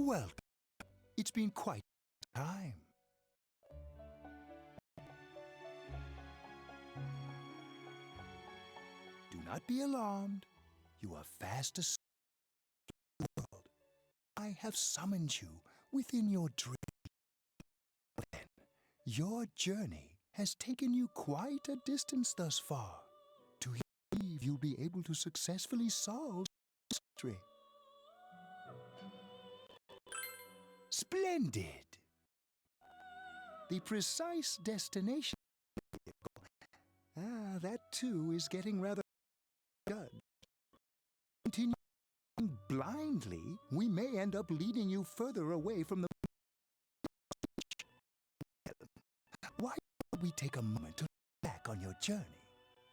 Welcome. It's been quite some time. Do not be alarmed. You are fast asleep in the world. I have summoned you within your dream. Then, your journey has taken you quite a distance thus far. Do you believe you'll be able to successfully solve this mystery? Splendid! The precise destination that too is getting rather good. Continuing blindly, we may end up leading you further away from the... Why don't we take a moment to look back on your journey?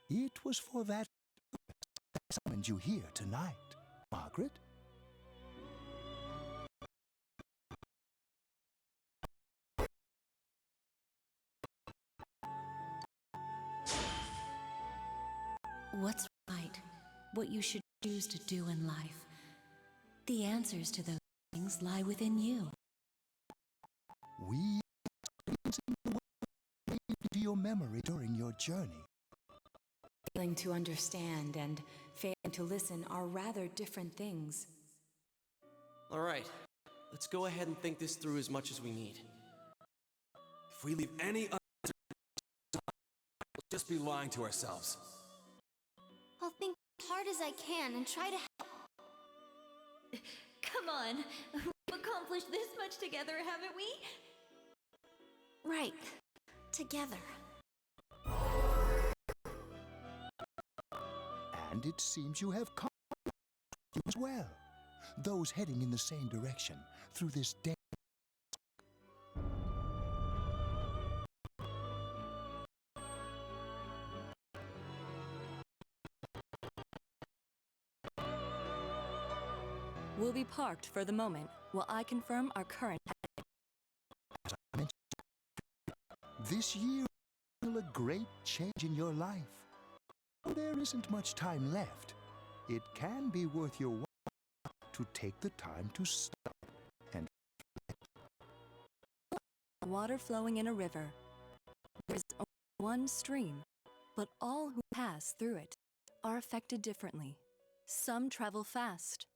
It was for that purpose that I summoned you here tonight, Margaret. What's right? What you should choose to do in life. The answers to those things lie within you. We are experiencing the world into your memory during your journey. Failing to understand and failing to listen are rather different things. All right, let's go ahead and think this through as much as we need. If we leave any unanswered, we'll just be lying to ourselves. I'll think as hard as I can and try to help. Come on, we've accomplished this much together, haven't we? Right. Together. And it seems you have confidence as well. Those heading in the same direction through this day. We'll be parked for the moment while I confirm our current... As I mentioned, this year will a great change in your life. There isn't much time left. It can be worth your while to take the time to stop and Water flowing in a river. There's only one stream, but all who pass through it are affected differently. Some travel fast.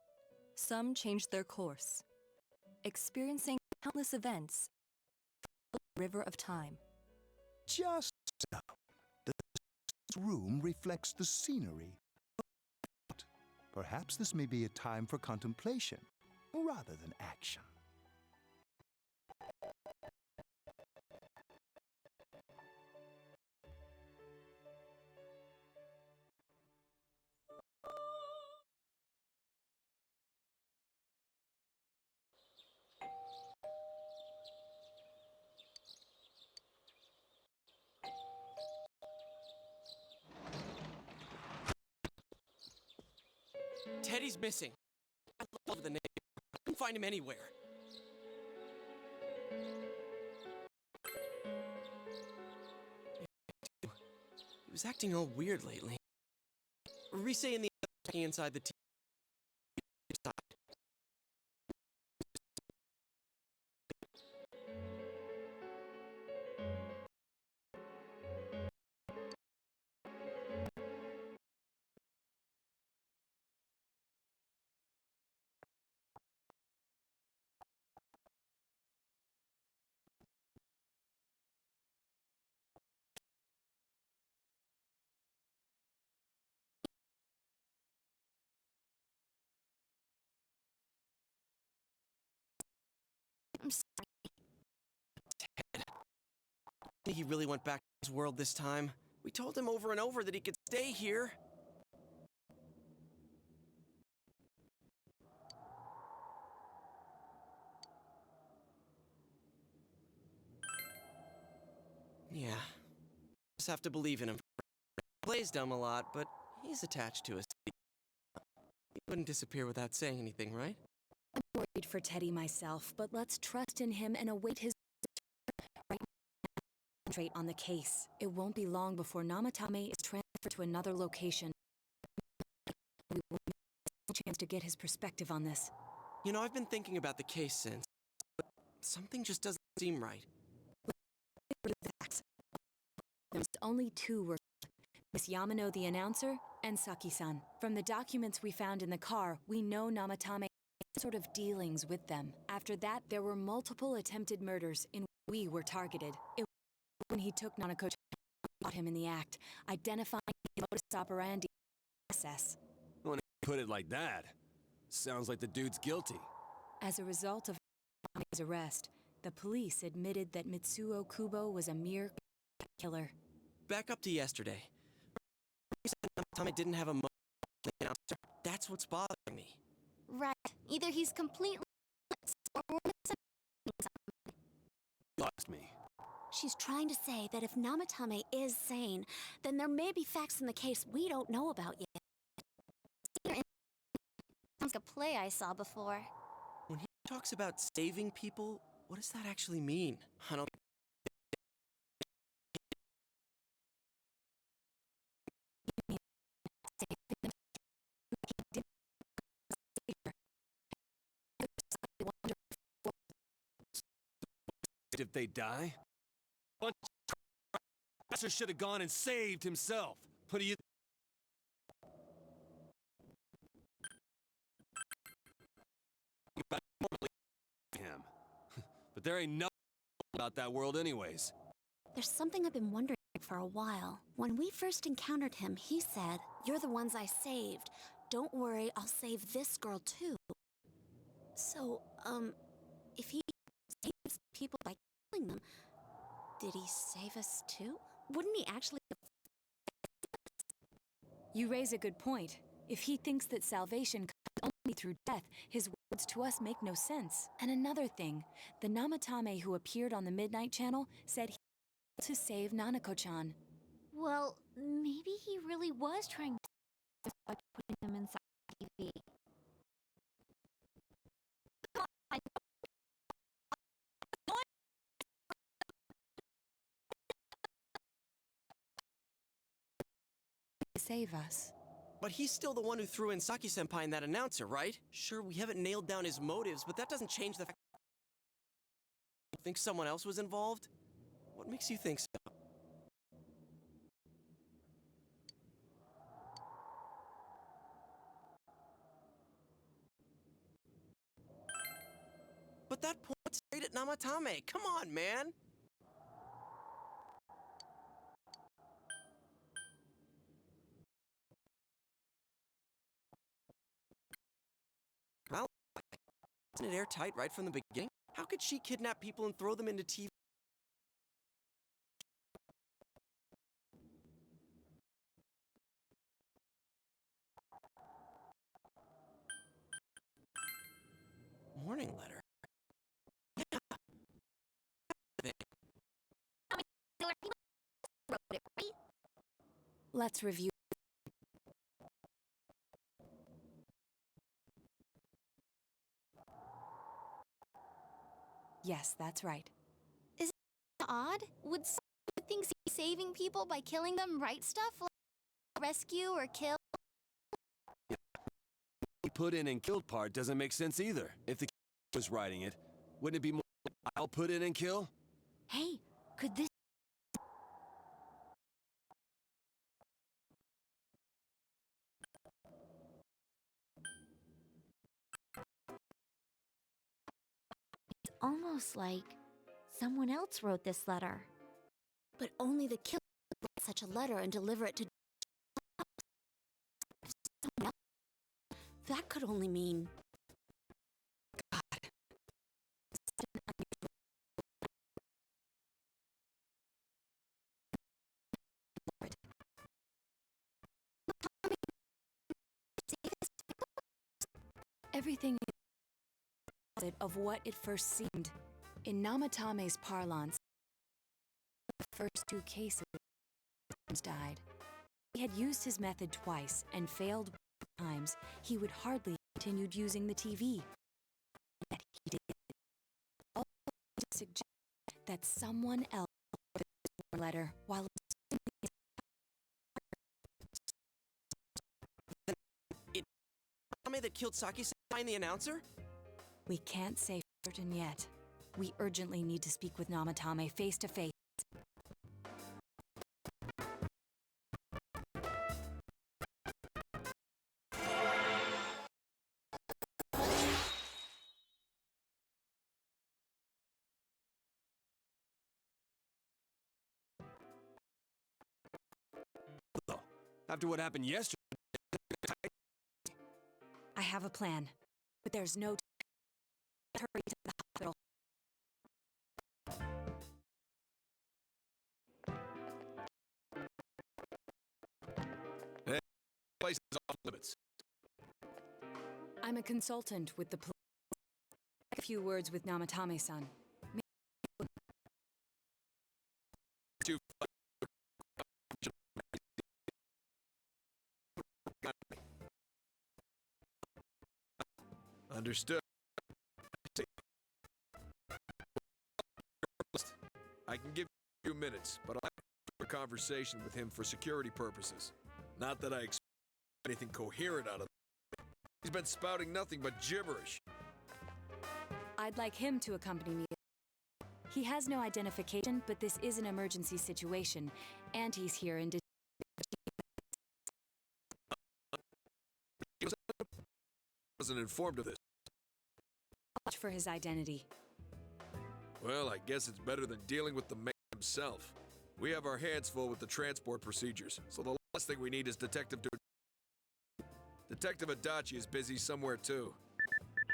Some change their course, experiencing countless events in the river of time. just so. This room reflects the scenery. Perhaps this may be a time for contemplation rather than action. Teddy's missing. I love the name. I couldn't find him anywhere. He was acting all weird lately. Rise and the others checking inside the team. I'm sorry. He really went back to his world this time. We told him over and over that he could stay here. Yeah. Just have to believe in him. He plays dumb a lot, but he's attached to us. He wouldn't disappear without saying anything, right? I'm worried for Teddy myself, but let's trust in him and await his right now. Concentrate on the case. It won't be long before Namatame is transferred to another location. We will have a chance to get his perspective on this. You know, I've been thinking about the case since, but something just doesn't seem right. Only two were Miss Yamano the announcer and Saki-san. From the documents we found in the car, we know Namatame had some sort of dealings with them. After that, there were multiple attempted murders in which we were targeted. It was when he took Nanako, caught him in the act, identifying his modus operandi process. When you put it like that, sounds like the dude's guilty. As a result of his arrest, the police admitted that Mitsuo Kubo was a mere killer. Back up to yesterday. You said Namatame didn't have a motive to the announcer. That's what's bothering me. Right. Either he's completely or we're misunderstanding something. Lost me. She's trying to say that if Namatame is sane, then there may be facts in the case we don't know about yet. Sounds like a play I saw before. When he talks about saving people, what does that actually mean? I don't. If they die? Professor should have gone and saved himself. What do you... him. But there ain't no about that world anyways. There's something I've been wondering for a while. When we first encountered him, he said, "You're the ones I saved. Don't worry, I'll save this girl too." So, if he saves people by killing them, did he save us too? Wouldn't he actually... You raise a good point. If he thinks that salvation comes only through death, his words to us make no sense. And another thing, the Namatame who appeared on the Midnight Channel said he wanted to save Nanako-chan. Well, maybe he really was trying to save us by putting them inside TV. Save us. But he's still the one who threw in Saki-senpai in that announcer, right? Sure, we haven't nailed down his motives, but that doesn't change the fact. Think someone else was involved? What makes you think so? But that points straight at Namatame. Come on, man! Well, isn't it airtight right from the beginning? How could she kidnap people and throw them into TV? Warning letter. Let's review. Yes, that's right. Is it odd? Would someone who thinks he's saving people by killing them write stuff like rescue or kill? The put in and killed part doesn't make sense either. If the was writing it, wouldn't it be more I'll put in and kill? Hey, could this... It's almost like someone else wrote this letter. But only the killer would write such a letter and deliver it to... someone else. That could only mean... Everything is opposite of what it first seemed. In Namatame's parlance, the first two cases died. He had used his method twice and failed both times. He would hardly have continued using the TV. Yet he did. All to suggest that someone else wrote this letter while Namatame that killed Saki-senpai and the announcer? We can't say for certain yet. We urgently need to speak with Namatame face to face. After what happened yesterday, I have a plan, but there's no hurry to the hospital. place is off limits. I'm a consultant with the police. A few words with Namatame-san. Understood. I can give you a few minutes, but I'll have to have a conversation with him for security purposes. Not that I expect anything coherent out of him. He's been spouting nothing but gibberish. I'd like him to accompany me. He has no identification, but this is an emergency situation, and he's here in Wasn't informed of this. watch for his identity. Well, I guess it's better than dealing with the man himself. We have our hands full with the transport procedures, so the last thing we need is Detective Adachi is busy somewhere too.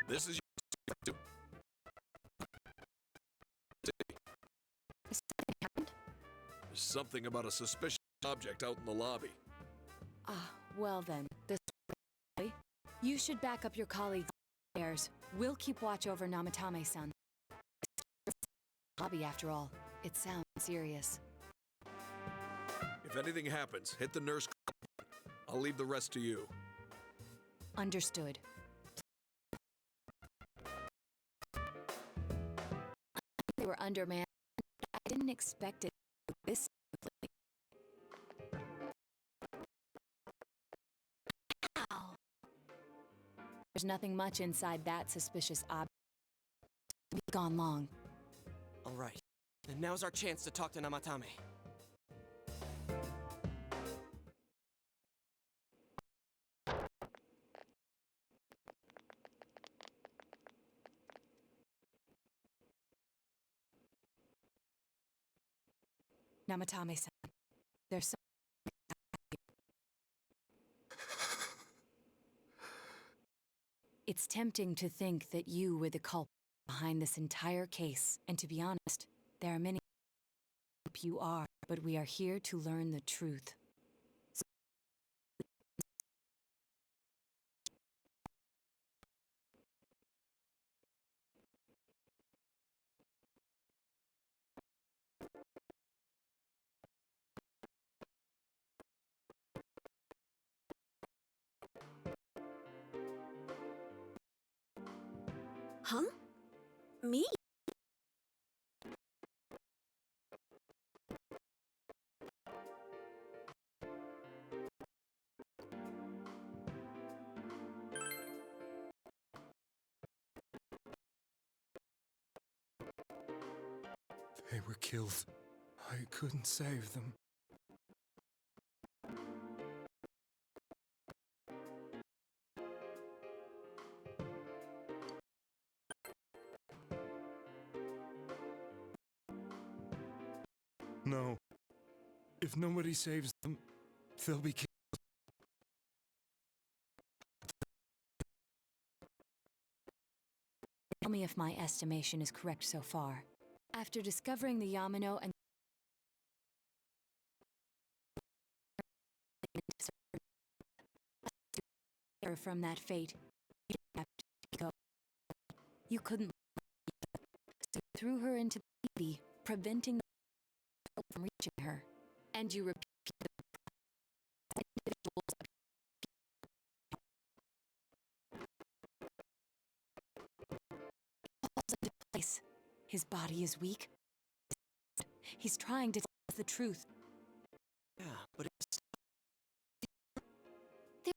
This is your Happened? There's something about a suspicious object out in the lobby. Ah, well then, this way. You should back up your colleagues. We'll keep watch over Namatame-san. Hobby, after all. It sounds serious. If anything happens, hit the nurse. I'll leave the rest to you. Understood. They were undermanned. I didn't expect it this simply. Ow. There's nothing much inside that suspicious object. Be gone long. All right. And now's our chance to talk to Namatame. Namatame-san, there's so It's tempting to think that you were the culprit behind this entire case, and to be honest, there are many you are, but we are here to learn the truth. Huh? Me? They were killed. I couldn't save them. No. If nobody saves them, they'll be killed. Tell me if my estimation is correct so far. After discovering the Yamano and from that fate, you didn't have to go. You couldn't. So you threw her into the TV, preventing the from reaching her. And you repeated the individuals falls into place. His body is weak. He's trying to tell us the truth. Yeah, but it's... The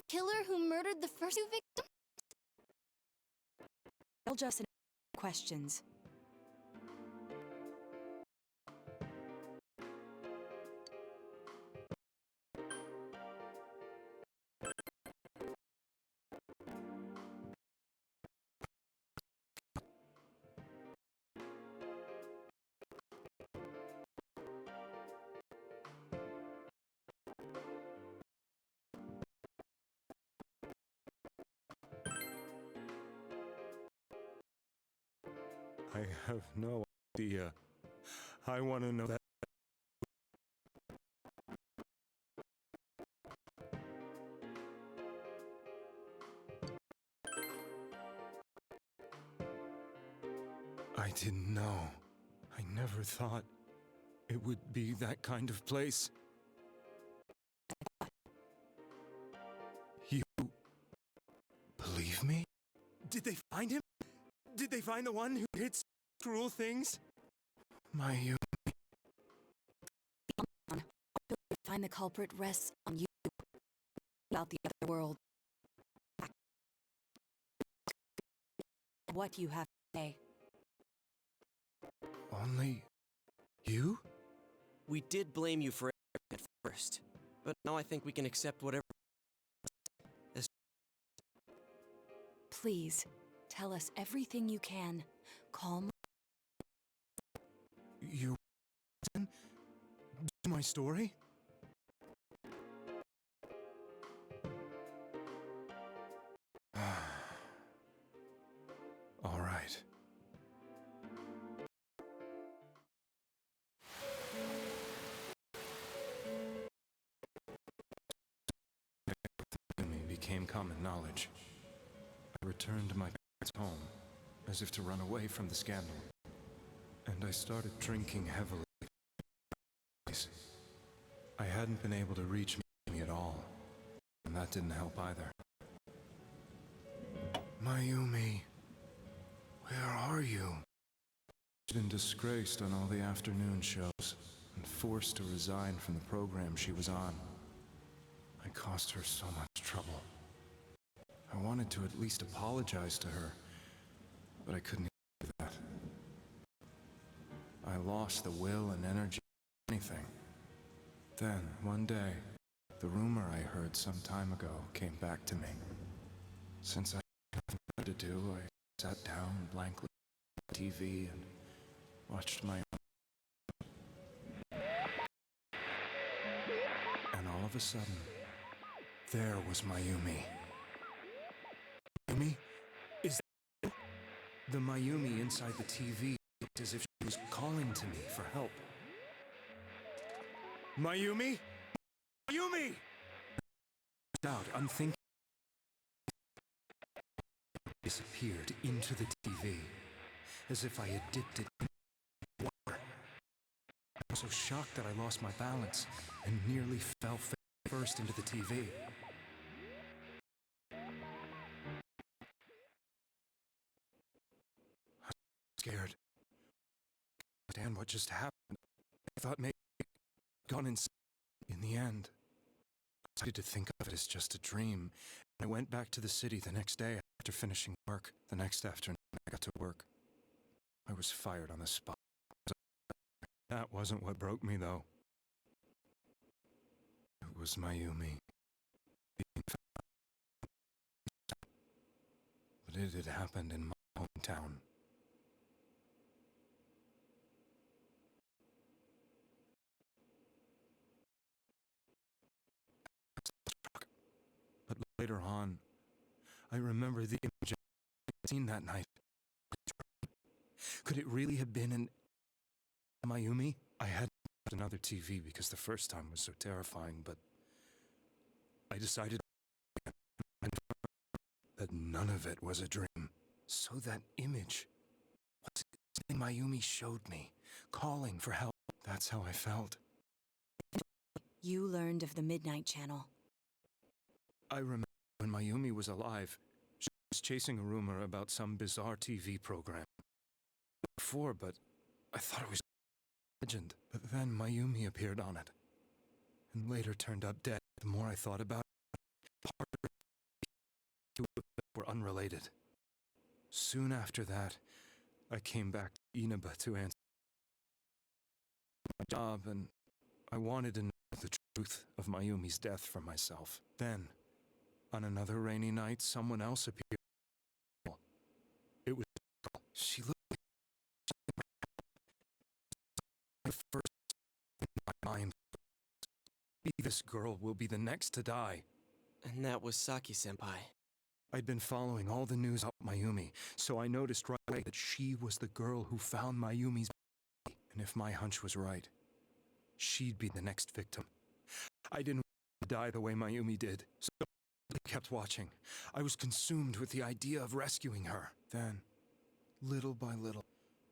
killer who murdered the first two victims? Indulge us in questions. I have no idea. I want to know that. I didn't know. I never thought it would be that kind of place. You believe me? Did they find him? Did they find the one who did cruel things? You. Find the culprit rests on you. About the other world. What you have to say. Only you? We did blame you for it at first, but now I think we can accept whatever. Please, tell us everything you can. Calmly. You listen to my story? All right. Became common knowledge. I returned to my parents' home, as if to run away from the scandal. And I started drinking heavily. I hadn't been able to reach me at all, and that didn't help either. Mayumi, where are you? She'd been disgraced on all the afternoon shows and forced to resign from the program she was on. I caused her so much trouble. I wanted to at least apologize to her, but I couldn't do that. I lost the will and energy for anything. Then, one day, the rumor I heard some time ago came back to me. Since I had nothing better to do, I sat down blankly on the TV and watched my own. And all of a sudden, there was Mayumi. Mayumi? Is that the Mayumi inside the TV looked as if she was calling to me for help. Mayumi? Mayumi! Out, unthinking. Disappeared into the TV, as if I had dipped it in water. I was so shocked that I lost my balance and nearly fell first into the TV. I was scared. I didn't understand what just happened. I thought maybe I'd gone insane in the end. I started to think of it as just a dream. I went back to the city the next day after finishing work. The next afternoon, I got to work. I was fired on the spot. That wasn't what broke me, though. It was Mayumi. But it had happened in my hometown. But later on, I remember the image I'd seen that night. Could it really have been an Mayumi? I had another TV because the first time was so terrifying, but I decided that none of it was a dream. So that image was something Mayumi showed me, calling for help. That's how I felt. You learned of the Midnight Channel. I remember when Mayumi was alive, she was chasing a rumor about some bizarre TV program. Before, but I thought it was legend. But then Mayumi appeared on it, and later turned up dead. The more I thought about it, part of it were unrelated. Soon after that, I came back to Inaba to answer my job, and I wanted to know the truth of Mayumi's death for myself. Then, on another rainy night, someone else appeared. It was she looked like first in my mind. This girl will be the next to die. And that was Saki-senpai. I'd been following all the news about Mayumi, so I noticed right away that she was the girl who found Mayumi's body. And if my hunch was right, she'd be the next victim. I didn't want to die the way Mayumi did, so I kept watching. I was consumed with the idea of rescuing her. Then, little by little,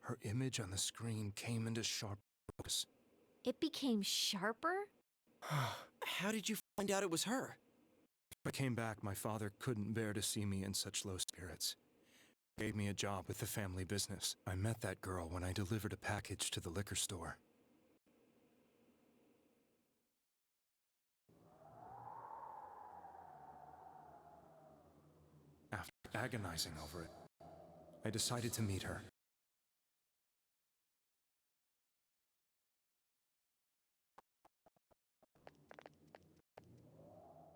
her image on the screen came into sharp focus. It became sharper? How did you find out it was her? When I came back, my father couldn't bear to see me in such low spirits. He gave me a job with the family business. I met that girl when I delivered a package to the liquor store. After agonizing over it, I decided to meet her.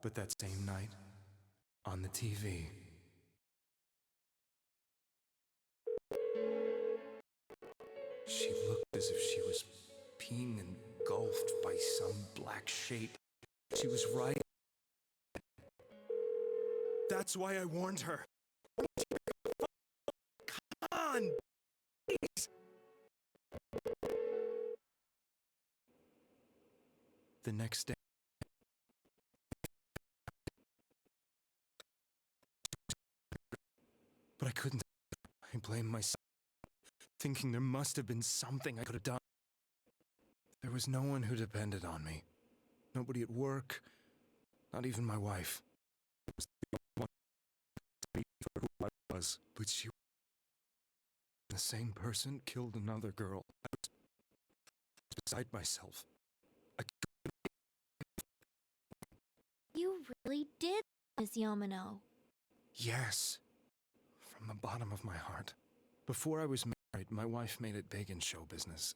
But that same night, on the TV, she looked as if she was being engulfed by some black shape. She was right. That's why I warned her. Come on, please. The next day, but I couldn't. I blamed myself, thinking there must have been something I could have done. There was no one who depended on me. Nobody at work, not even my wife. I was the only one to be for who I was, but she, the same person, killed another girl. I was beside myself. You really did, Miss Yamano. Yes. From the bottom of my heart. Before I was married, my wife made it big in show business.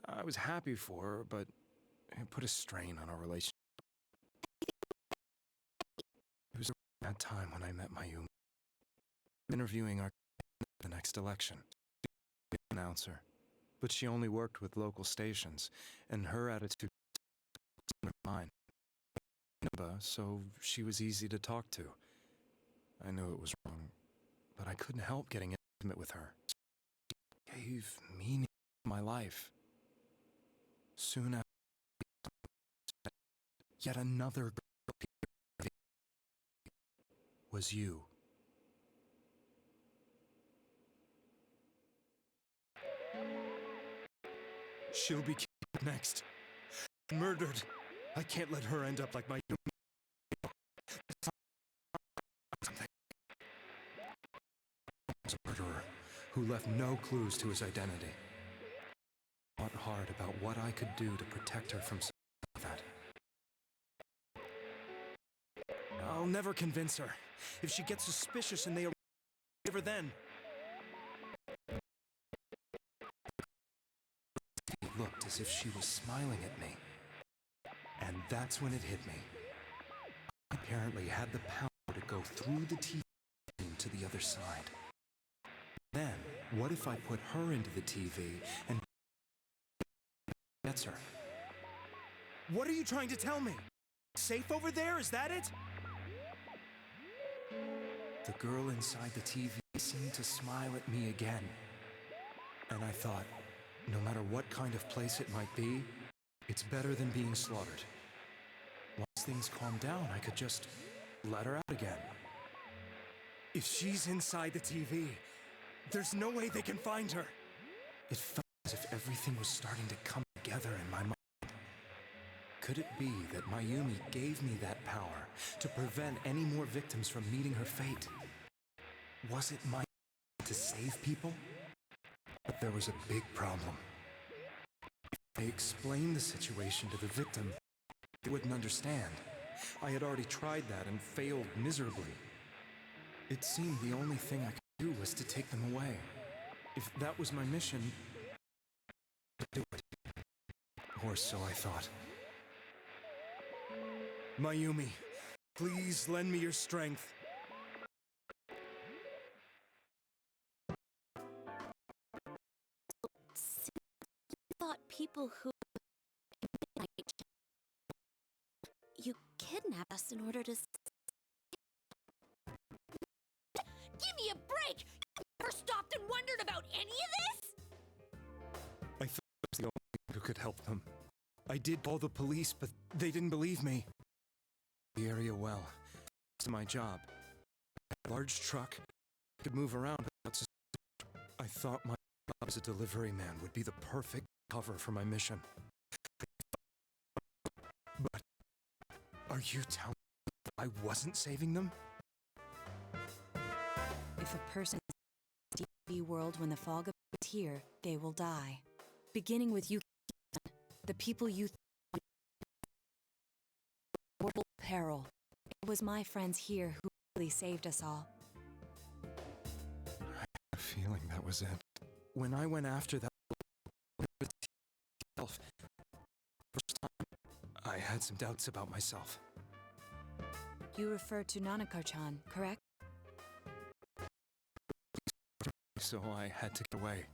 I was happy for her, but it put a strain on our relationship. It was around that time when I met Mayumi. Interviewing our the next election. She was an announcer, but she only worked with local stations, and her attitude was mine. So she was easy to talk to. I knew it was wrong, but I couldn't help getting intimate with her. It gave meaning to my life. Soon after, yet another girl was you. She'll be killed next. Murdered. I can't let her end up like my a murderer who left no clues to his identity. I thought hard about what I could do to protect her from something like that. I'll never convince her. If she gets suspicious and they arrest her then. She looked as if she was smiling at me. And that's when it hit me. I apparently had the power to go through the TV to the other side. Then, what if I put her into the TV and gets her? What are you trying to tell me? Safe over there, is that it? The girl inside the TV seemed to smile at me again. And I thought, no matter what kind of place it might be, it's better than being slaughtered. Once things calm down, I could just let her out again. If she's inside the TV, there's no way they can find her. It felt as if everything was starting to come together in my mind. Could it be that Mayumi gave me that power to prevent any more victims from meeting her fate? Was it my to save people? But there was a big problem. If I explained the situation to the victim, they wouldn't understand. I had already tried that and failed miserably. It seemed the only thing I could to do was to take them away. If that was my mission, I'd do it. Or so I thought. Mayumi, please lend me your strength. Thought people who you kidnapped us in order to Give me a break! You never stopped and wondered about any of this? I thought I was the only one who could help them. I did call the police, but they didn't believe me. The area well. It's my job. I had a large truck. I could move around. I thought my job as a delivery man would be the perfect cover for my mission. But are you telling me I wasn't saving them? If a person is in the TV world when the fog is here, they will die. Beginning with you, the people you mortal peril. It was my friends here who really saved us all. I had a feeling that was it. When I went after that first time, I had some doubts about myself. You refer to Nanako-chan, correct? So I had to get away.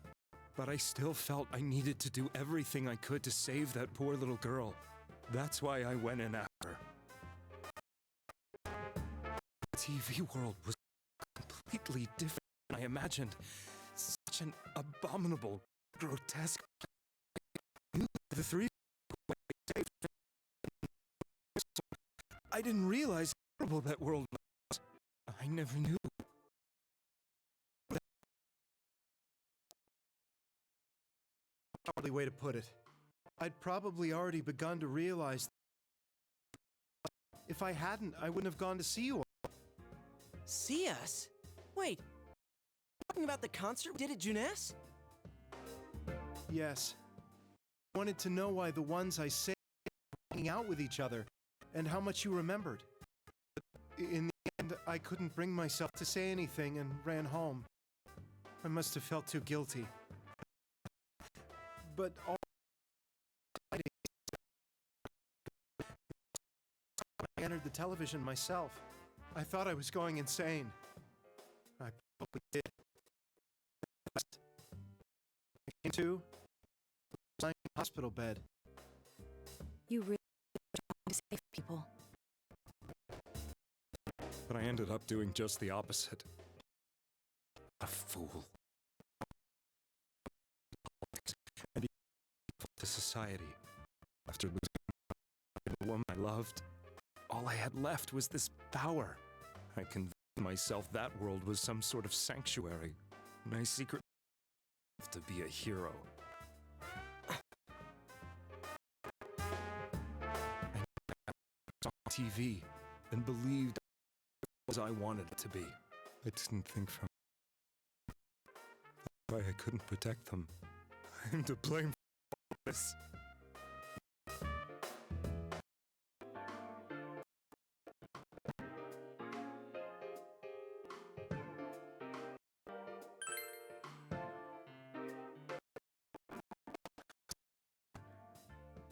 But I still felt I needed to do everything I could to save that poor little girl. That's why I went in after her. The TV world was completely different than I imagined. Such an abominable, grotesque. The three I didn't realize how horrible that world was. I never knew. Probably way to put it. I'd probably already begun to realize if I hadn't, I wouldn't have gone to see you all. See us? Wait, talking about the concert we did at Juness? Yes. I wanted to know why the ones I saved were hanging out with each other and how much you remembered. But in the end, I couldn't bring myself to say anything and ran home. I must have felt too guilty. But all I entered the television myself. I thought I was going insane. I probably did. I came to lying in a hospital bed. You really trying to save people. But I ended up doing just the opposite. A fool. And to society. After losing the woman I loved, all I had left was this power. I convinced myself that world was some sort of sanctuary, and I secretly wanted to be a hero. I saw TV and believed it was I wanted it to be. I didn't think from why I couldn't protect them. I'm to blame for all this.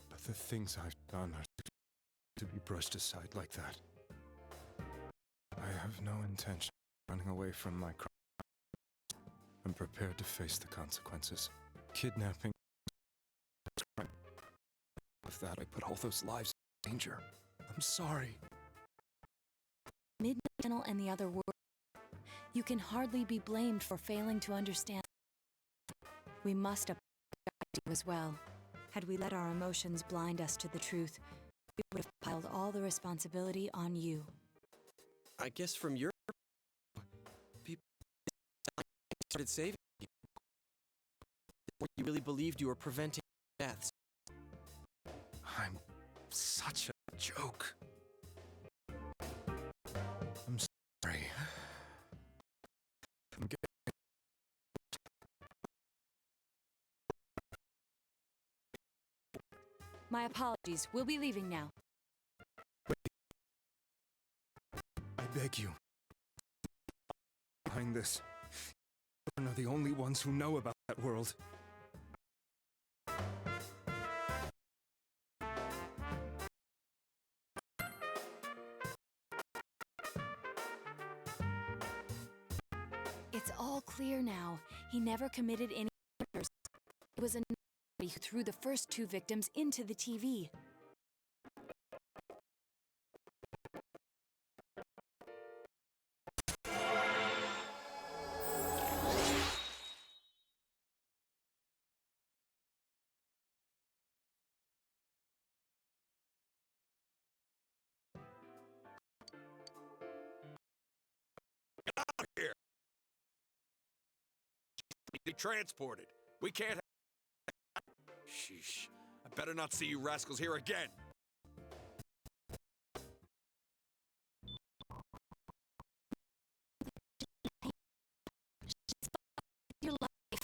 But the things I've done are to be brushed aside like that. I have no intention of running away from my crime. I'm prepared to face the consequences. Kidnapping. With that, I put all those lives in danger. I'm sorry. Midnight Channel and the other world. You can hardly be blamed for failing to understand. We must apologize to you as well. Had we let our emotions blind us to the truth, we would have piled all the responsibility on you. I guess from your people started saving people. You really believed you were preventing deaths. I'm such a joke. I'm sorry. I'm getting... My apologies. We'll be leaving now. I beg you. Behind this. children are the only ones who know about that world. It's all clear now. He never committed any murders. It was a who threw the first two victims into the TV. Here. Be transported. We can't. Sheesh. I better not see you rascals here again. Your life.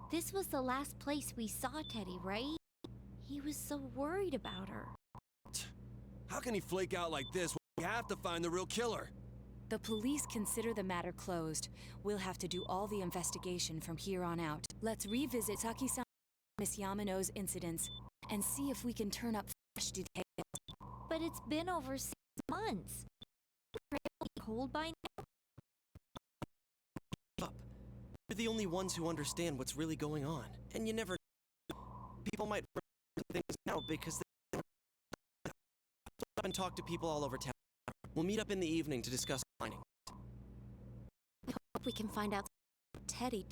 This was the last place we saw Teddy, right? He was so worried about her. How can he flake out like this when we have to find the real killer? The police consider the matter closed. We'll have to do all the investigation from here on out. Let's revisit Saki-san and Miss Yamano's incidents and see if we can turn up fresh details. But it's been over 6 months. Really cold by now? Up. You're the only ones who understand what's really going on. And you never know. People might things now because they up and talk to people all over town. We'll meet up in the evening to discuss findings. I hope we can find out Teddy.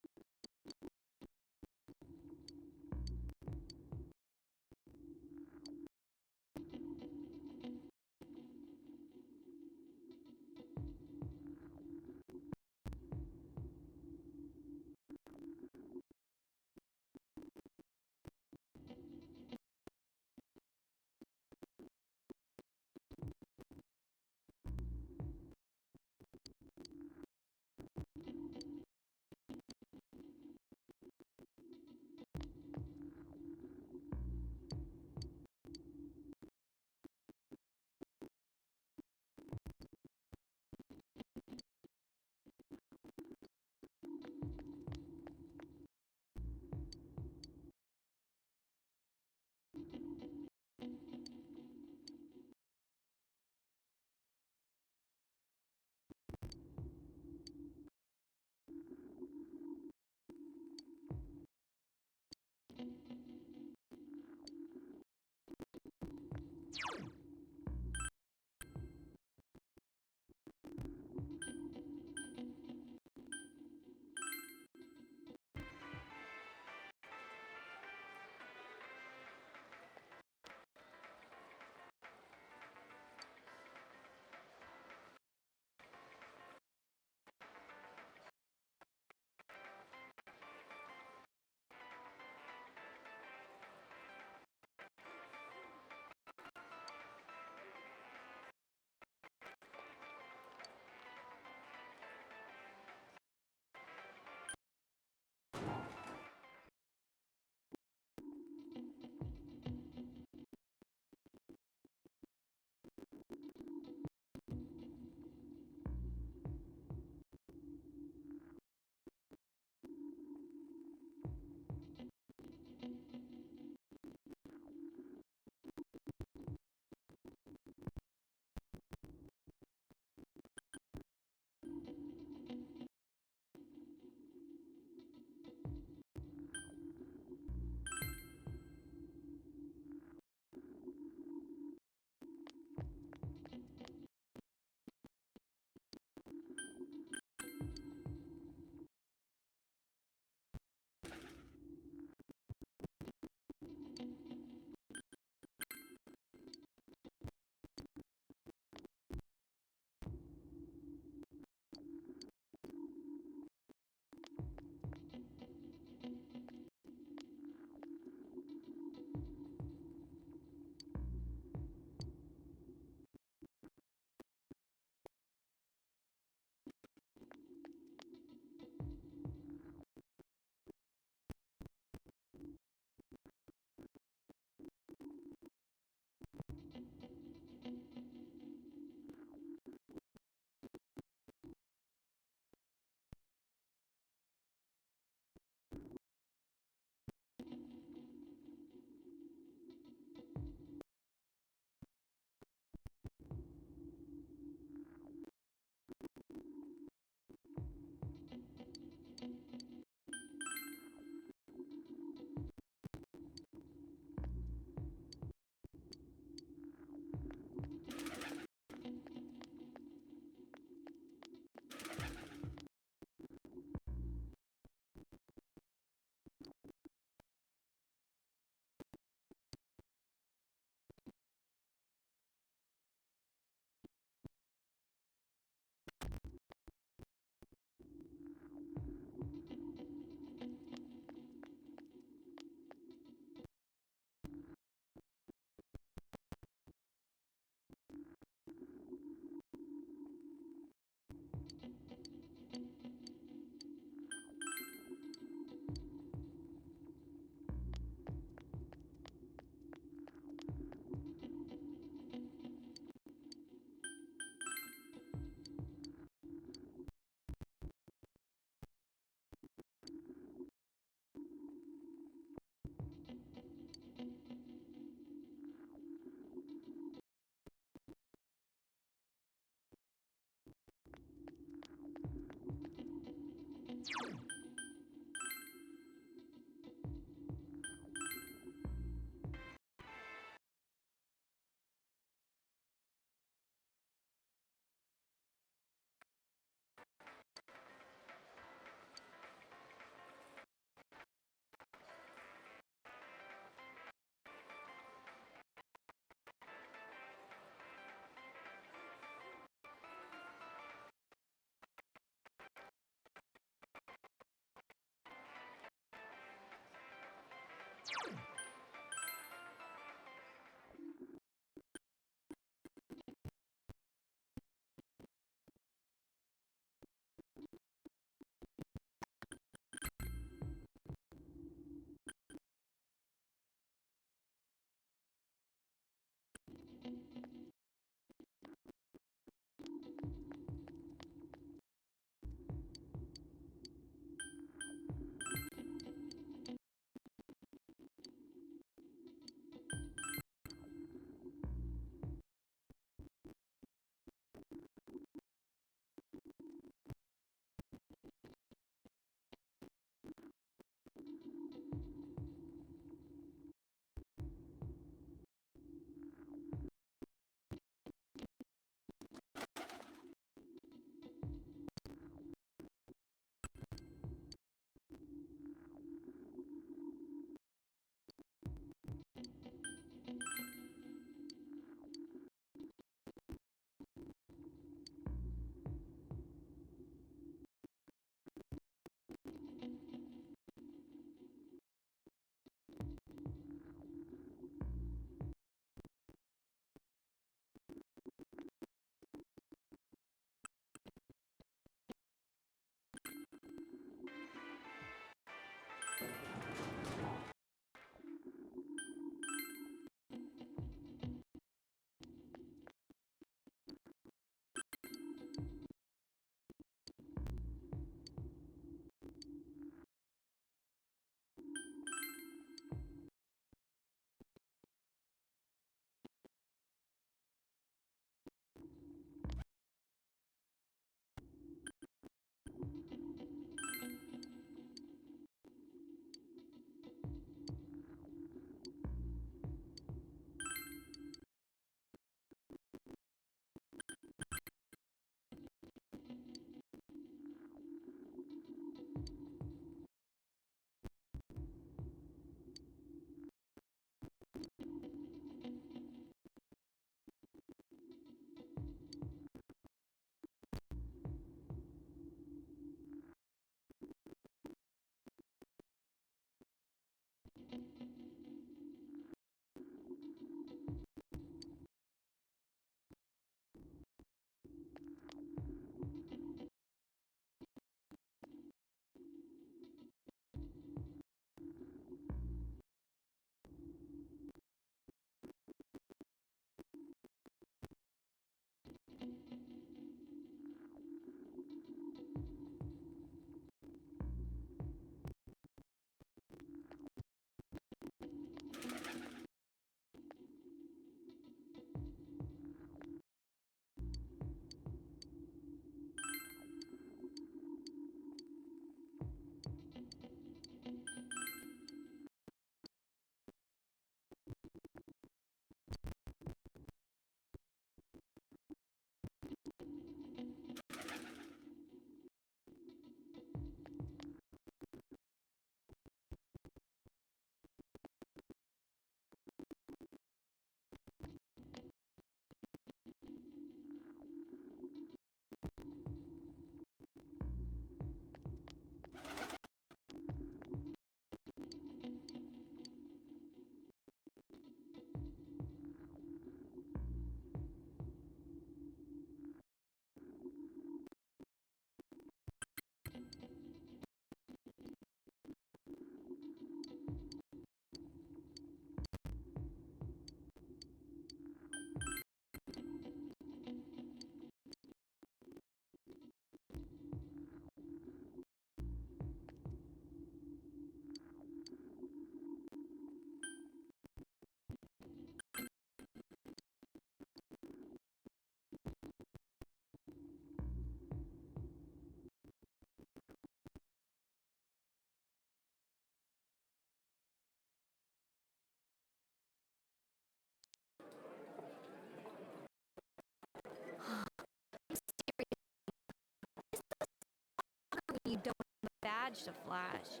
badge to flash.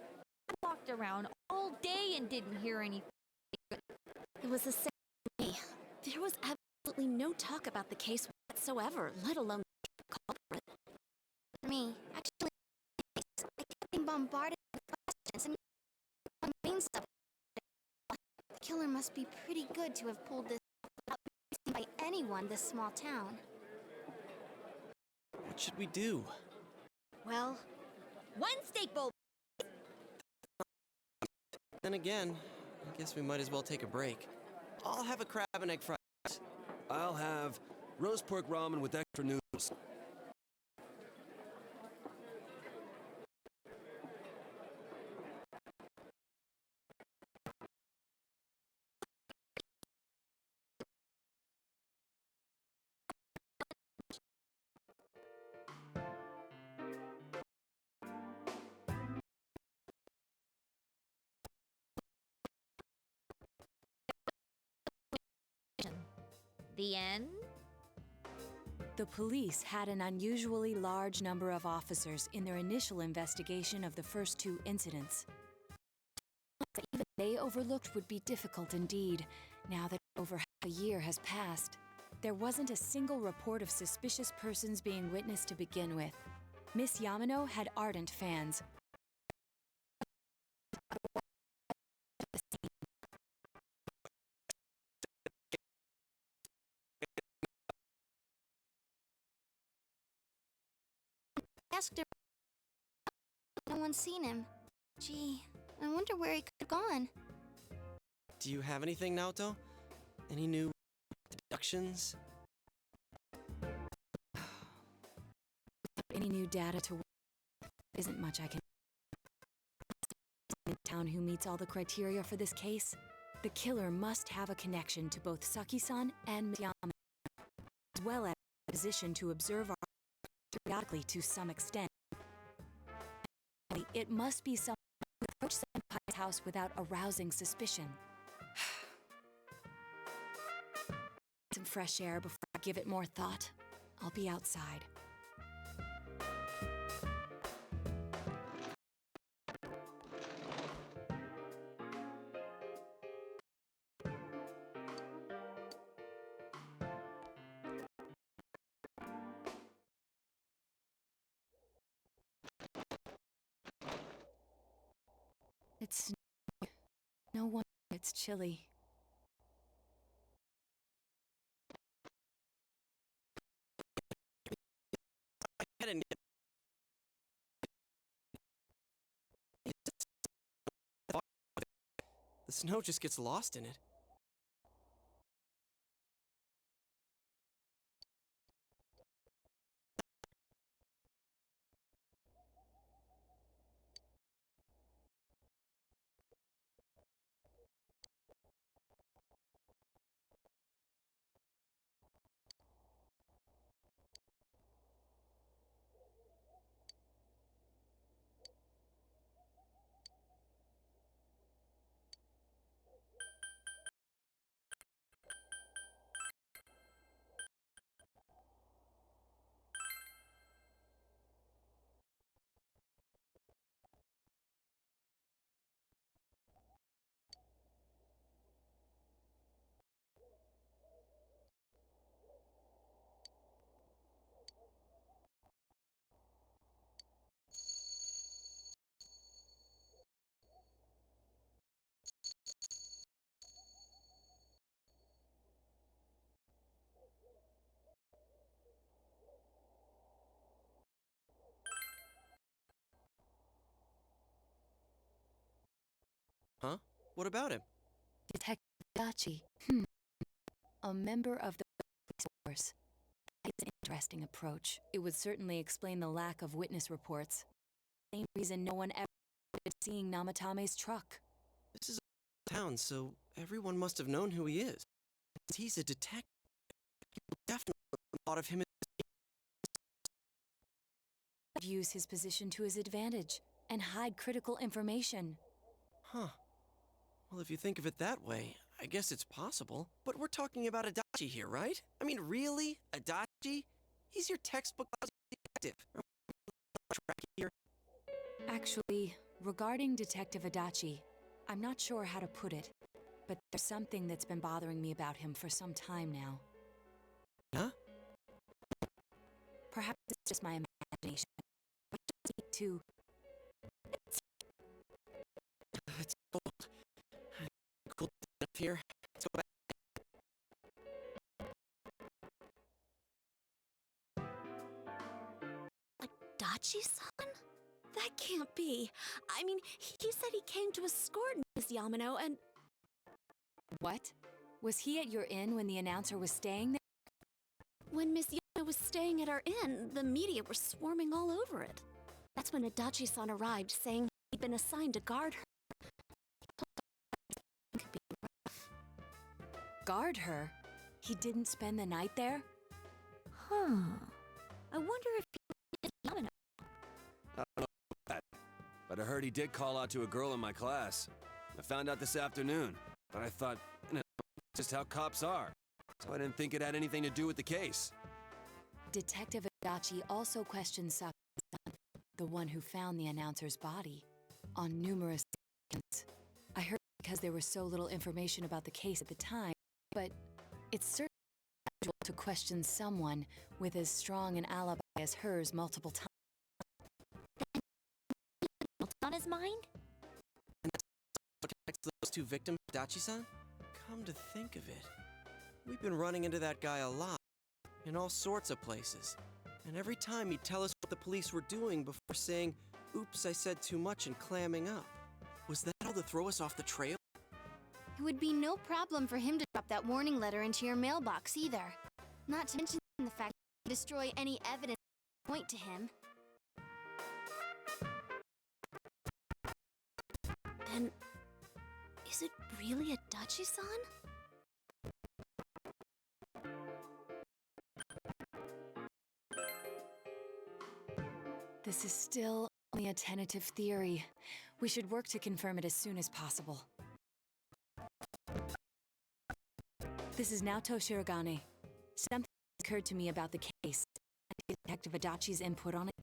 I walked around all day and didn't hear anything. It was the same with me. There was absolutely no talk about the case whatsoever, let alone the culprit. Me, actually, I kept being bombarded with questions and mean stuff. The killer must be pretty good to have pulled this without being seen by anyone this small town. What should we do? Well, One steak bowl. Then again, I guess we might as well take a break. I'll have a crab and egg fries. I'll have roast pork ramen with extra noodles. The end? The police had an unusually large number of officers in their initial investigation of the first two incidents. That even they overlooked would be difficult indeed, now that over half a year has passed. There wasn't a single report of suspicious persons being witnessed to begin with. Miss Yamano had ardent fans. asked her. No one's seen him. Gee, I wonder where he could have gone. Do you have anything, Naoto? Any new deductions? Any new data to isn't much I can. In town who meets all the criteria for this case, the killer must have a connection to both Saki-san and Miss Yamano, as well as a position to observe our periodically to some extent. It must be someone who approached Senpai's house without arousing suspicion. Some fresh air before I give it more thought. I'll be outside. It's no wonder it's chilly. The snow just gets lost in it. Huh? What about him? Detective Adachi. A member of the police force. It's an interesting approach. It would certainly explain the lack of witness reports. Same reason no one ever reported seeing Namatame's truck. This is a town, so everyone must have known who he is. He's a detective. People definitely thought of him as... Use his position to his advantage and hide critical information. Huh. Well, if you think of it that way, I guess it's possible. But we're talking about Adachi here, right? I mean, really? Adachi? He's your textbook detective. Here. Actually, regarding Detective Adachi, I'm not sure how to put it, but there's something that's been bothering me about him for some time now. Huh? Perhaps it's just my imagination. But I just need to... It's cold. Cold enough here. Let's go back. Adachi-san? That can't be. I mean, he said he came to escort Miss Yamano and... What? Was he at your inn when the announcer was staying there? When Miss Yamano was staying at our inn, the media were swarming all over it. That's when Adachi-san arrived, saying he'd been assigned to guard her. Could be rough. Guard her? He didn't spend the night there? Huh. I wonder if he is Yamano. I don't know about that, but I heard he did call out to a girl in my class. I found out this afternoon, but I thought, just how cops are. So I didn't think it had anything to do with the case. Detective Adachi also questioned Sakurai-san, the one who found the announcer's body, on numerous occasions. I heard because there was so little information about the case at the time, but it's certainly unusual to question someone with as strong an alibi as hers multiple times. What's on his mind? And that's what connects those two victims, Adachi-san? Come to think of it, we've been running into that guy a lot, in all sorts of places. And every time he'd tell us what the police were doing before saying, "Oops, I said too much," and clamming up. Was that all to throw us off the trail? It would be no problem for him to drop that warning letter into your mailbox either. Not to mention the fact that he destroy any evidence that point to him. Then, is it really Adachi-san? This is still only a tentative theory. We should work to confirm it as soon as possible. This is Naoto Shirogane. Something occurred to me about the case. Detective Adachi's input on it.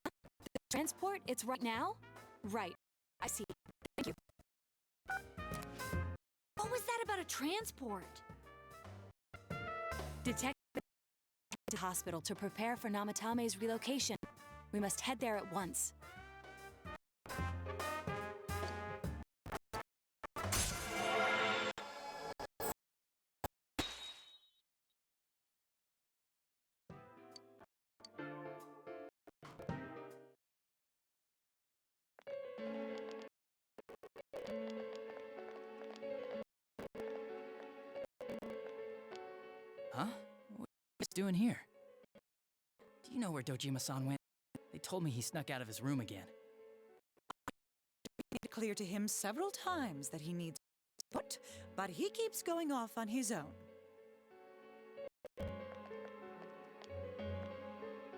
The transport? It's right now? Right. I see. Thank you. What was that about a transport? Detective to hospital to prepare for Namatame's relocation. We must head there at once. Huh? What are you guys doing here? Do you know where Dojima-san went? They told me he snuck out of his room again. Made it clear to him several times that he needs support, but he keeps going off on his own.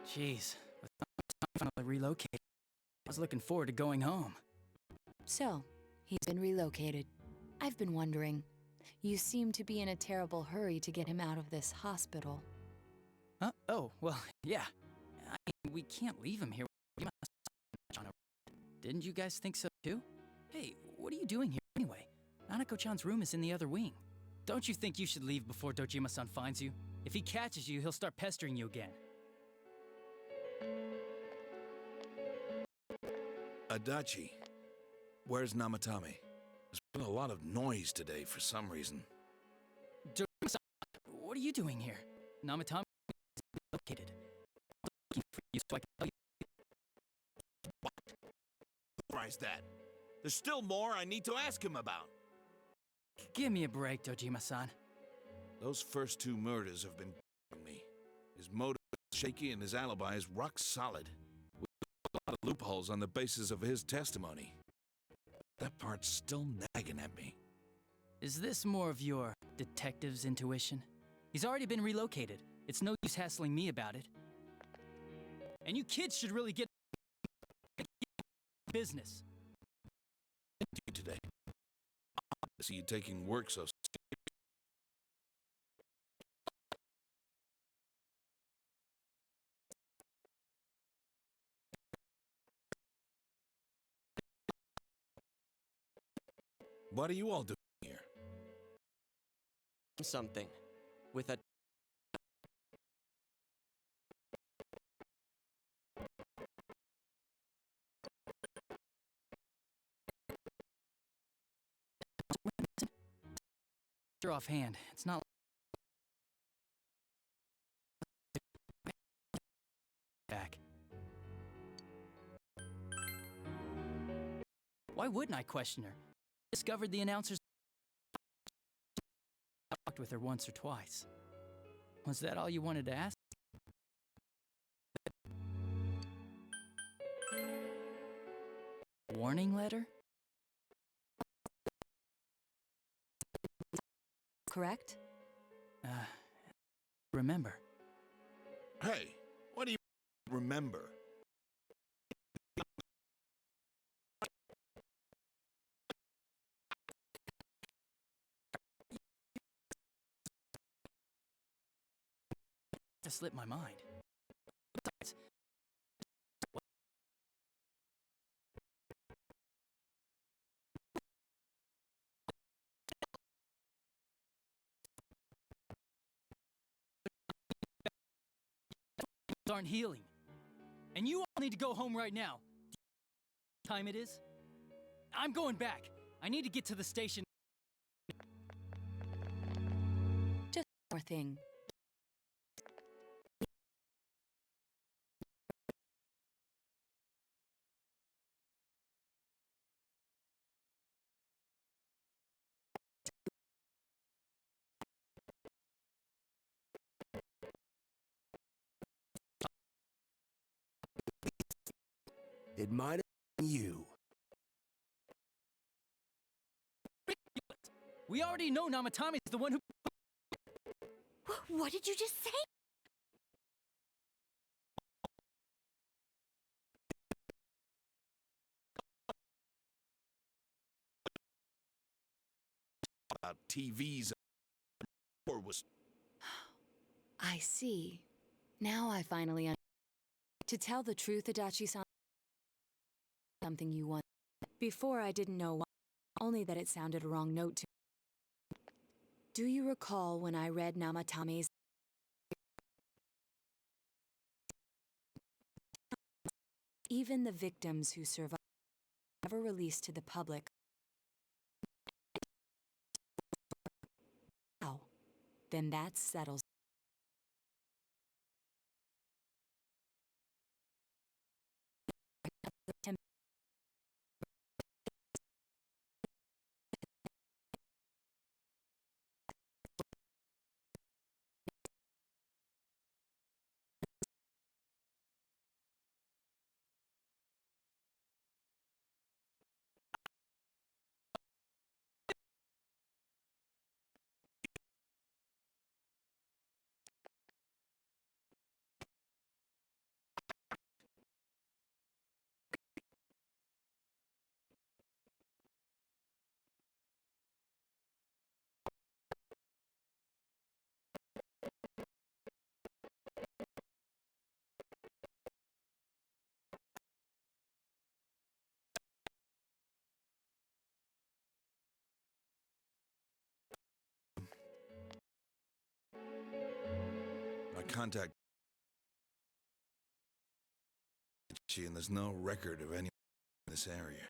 Jeez, with finally relocated, I was looking forward to going home. So, he's been relocated. I've been wondering. You seem to be in a terrible hurry to get him out of this hospital. Huh? Oh, well, yeah. I mean, we can't leave him here. Didn't you guys think so too? Hey, what are you doing here anyway? Nanako-chan's room is in the other wing. Don't you think you should leave before Dojima-san finds you? If he catches you, he'll start pestering you again. Adachi, where's Namatame? There's been a lot of noise today for some reason. Dojima-san, what are you doing here? Namatame is located. I'm looking for you so I can tell you. What? Why's that? There's still more I need to ask him about. Give me a break, Dojima-san. Those first two murders have been on me. His motive is shaky and his alibi is rock solid. We have a lot of loopholes on the basis of his testimony. That part's still nagging at me. Is this more of your detective's intuition? He's already been relocated. It's no use hassling me about it. And you kids should really get business. Today. I see you taking work so What are you all doing here? Something. With a. You're offhand. It's not. Back. Why wouldn't I question her? Discovered the announcers. Talked with her once or twice. Was that all you wanted to ask? Warning letter? Correct? Remember. Hey, what do you remember? To slip my mind. Aren't healing. And you all need to go home right now. Do you know what time it is? I'm going back. I need to get to the station. Just one more thing. It might have been you. We already know Namatame is the one who... What did you just say? About TVs or was I see. Now I finally understand. To tell the truth, Adachi-san, something you want. Before I didn't know why, only that it sounded a wrong note to me. Do you recall when I read Namatame's? Even the victims who survived were never released to the public. Wow. Then that settles. I contact Adachi, and there's no record of anyone in this area.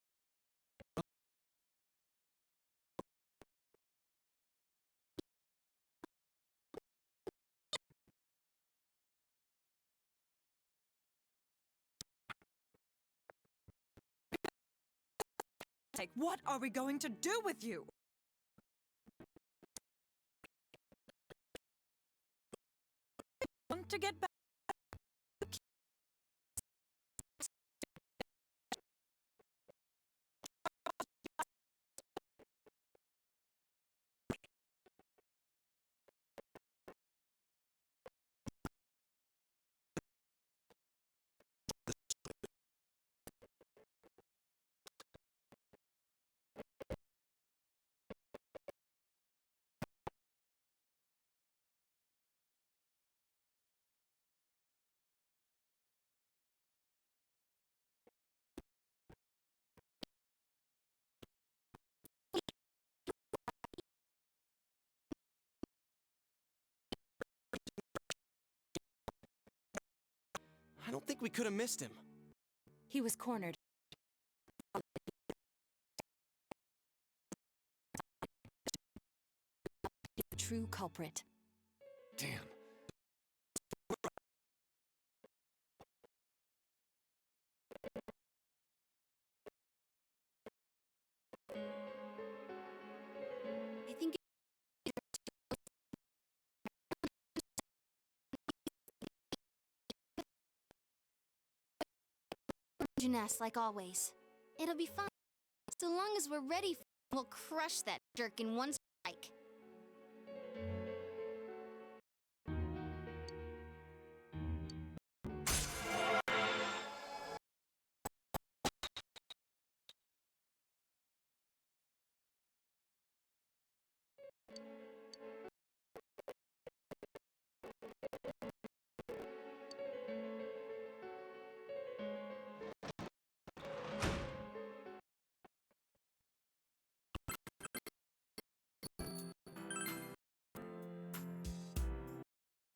What are we going to do with you? Want to get back? I don't think we could have missed him. He was cornered. True culprit. Damn. I think nest like always. It'll be fine. So long as we're ready, we'll crush that jerk in one strike.